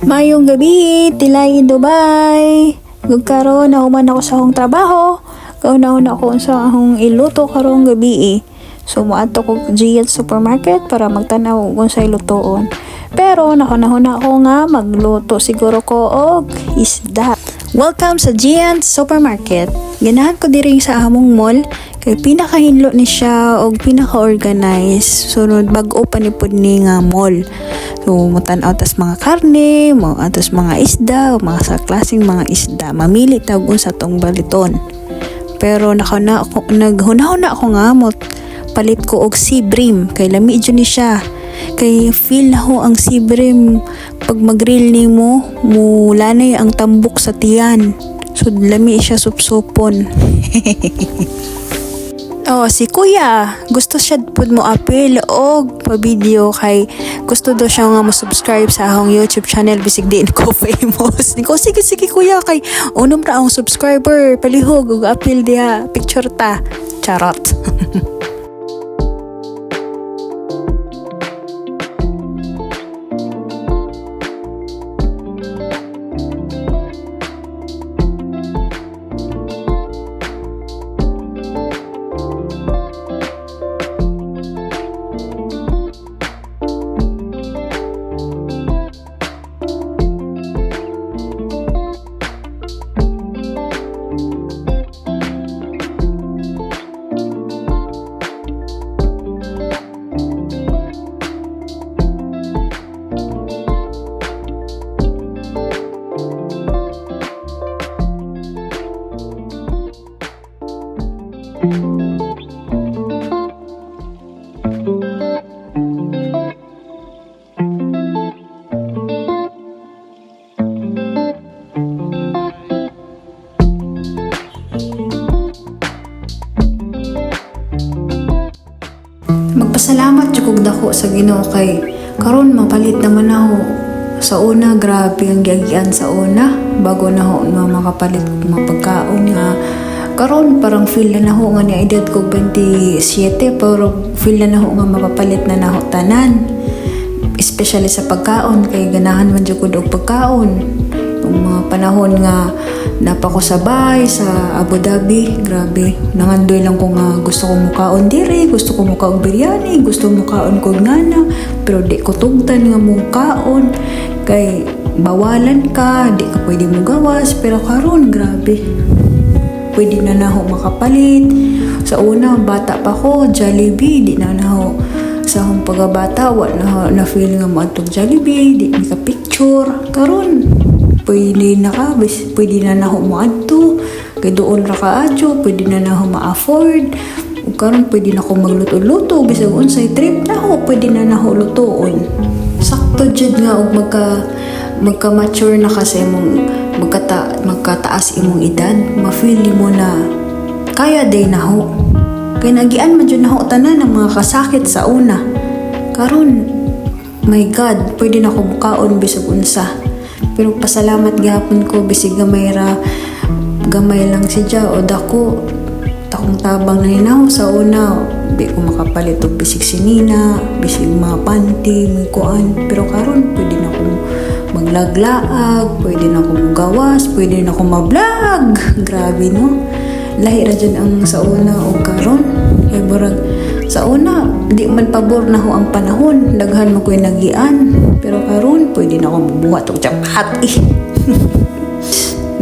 Mayong gabi, tilay Dubai. Gagkaroon na human ako sa akong trabaho. Kauna-una ako sa akong iluto karong gabi. So, muadto ko Giant Supermarket para magtanaw kung sa ilutoon. Pero, nahuna ako nga magluto siguro ko og isda. Welcome sa Giant Supermarket. Ganahan ko diri sa among mall. Kay pinakahinlo ni siya og pinaka-organize. Sunod bag-o pa ni pud ni nga mall. So, mutan-aw tas mga karne, tas mga isda, mga sa klaseng mga isda. Mamili tawag sa tong baliton. Pero naghuna-huna ako nga mo palit ko og sea bream kay lami jud ni siya. Kay feel na ho ang sea bream pag mag-grill nimo, mulanay ang tambok sa tiyan. So, lami siya supsupon. Oh, si Kuya, gusto siya pud mo appeal og pa-video kay gusto daw siya nga mo-subscribe sa akong YouTube channel bisig din ko famous. Niko sige Kuya kay unom ra ang subscriber palihog og appeal diha picture ta. Charot. Magpasalamat jud kog dako sa Ginoo kay karon mapalit naman ako. Sa una grabe ang giagian sa una bago na ho makapalit og mga pagkaon nga karon parang feel na ho nga ni edad ko 27 pero feel na ho nga mapapalit na naho tanan, especially sa pagkaon kay ganahan man jud ko og pagkaon. Yung mga panahon nga napa ko sabay sa Abu Dhabi, grabe nangandoy lang ko nga gusto ko mukaon diri, gusto ko mukaon biryani, gusto mukaon ko ngana, pero di ko tugtan nga mukaon kay bawalan ka, di ka pwede mo gawas. Pero karon grabe pwede na naho makapalit. Sa una bata pa ko Jollibee, di na naho sa akong pagabata wala na feel nga maadtog Jollibee, di ka picture. Karon pwede na ka, pwede na naho maadto kay doon ra kaadyo, pwede na naho ma-afford. Ug karon pwede na ko magluto-luto bisag unsay trip na ho, pwede na naho lutoon. Sakto jud nga og magka-mature na kasi imong magkataas imong edad, ma-feel mo na kaya day na ho. Kay nagian man jud na ho tanan ang mga kasakit sa una. Karon my God, pwede na ko mukaon bisag unsa. Pero pasalamat gihapon ko bisig gamay lang siya o dako takong tabang na hinaw sa una. Di ko makapalit og bisig sinina, bisig mga panty, may kuan. Pero karon pwede na ko maglaglaag, pwede na ko magawas, pwede na ko ma-vlog. Grabe no. Lahi ra dyan ang sa una o karon. Kay burag sa una, di man pabor na ho ang panahon. Daghan mo ko'y nagian. Pero karon pwede na akong bubuhat og tsapat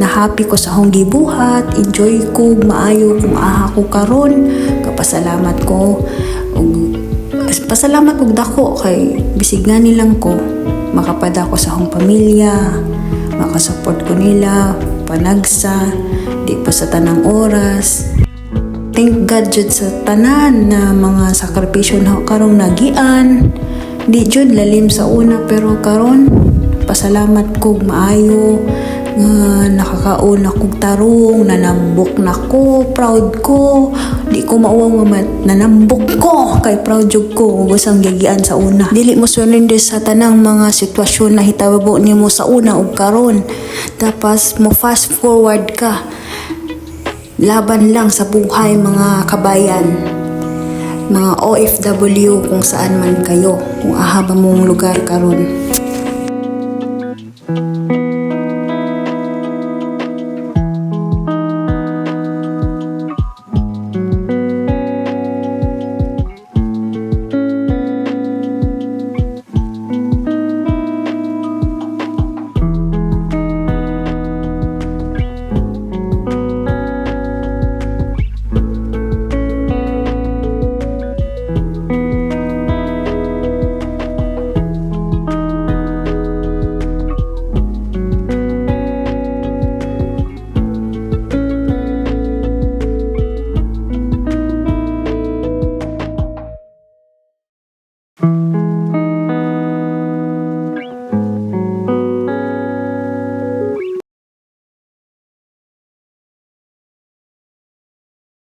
na happy ko sa akong gibuhat, enjoy ko, maayo kung aha ko karon. Kapasalamat ko pasalamat og dako kay bisig nga nilang ko makapada ko sa akong pamilya, makasupport ko nila panagsa, di pa sa tanang oras. Thank God jud sa tanan na mga sakripisyo na karong nagian. Di jud lalim sa una pero karon pasalamat kog maayo nga nakakaon akong tarong, nanambok na ko, proud ko. Di ko mauwaw nga nanambok ko kay proud jud ko ug usang gigian sa una. Dili mo sunod sa tanang mga sitwasyon na hitabo nimo sa una ug karon. Tapos mo fast forward ka. Laban lang sa buhay mga kabayan. mga OFW kung saan man kayo, kung ahaba mong lugar karon.